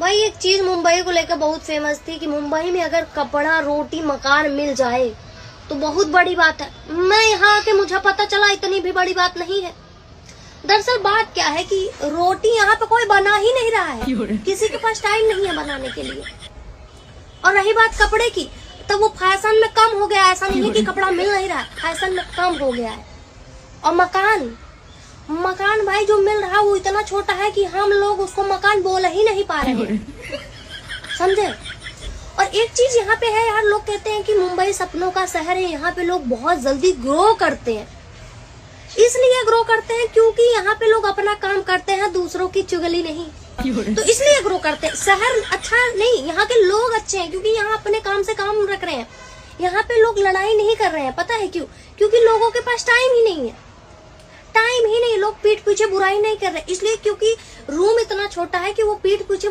भाई एक चीज मुंबई को लेकर बहुत फेमस थी कि मुंबई में अगर कपड़ा, रोटी, मकान मिल जाए तो बहुत बड़ी बात है। मैं यहाँ आके मुझे पता चला इतनी भी बड़ी बात नहीं है। दरअसल बात क्या है कि रोटी यहाँ पे कोई बना ही नहीं रहा है, किसी के पास टाइम नहीं है बनाने के लिए। और रही बात कपड़े की, तो वो फैशन में कम हो गया। ऐसा नहीं है कि कपड़ा मिल नहीं रहा है, फैशन में कम हो गया है। और मकान भाई जो मिल रहा है वो इतना छोटा है कि हम लोग उसको मकान बोल ही नहीं पा रहे हैं, समझे। और एक चीज यहाँ पे है यार, लोग कहते हैं कि मुंबई सपनों का शहर है, यहाँ पे लोग बहुत जल्दी ग्रो करते हैं। इसलिए ग्रो करते हैं क्योंकि यहाँ पे लोग अपना काम करते हैं, दूसरों की चुगली नहीं, तो इसलिए ग्रो करते हैं। शहर अच्छा नहीं, यहाँ के लोग अच्छे हैं क्योंकि यहाँ अपने काम से काम रख रहे हैं। यहाँ पे लोग लड़ाई नहीं कर रहे हैं, पता है क्यों? क्योंकि लोगों के पास टाइम ही नहीं है, टाइम ही नहीं। लोग पीठ पीछे बुराई नहीं कर रहे, इसलिए क्योंकि रूम इतना छोटा है कि वो पीठ पीछे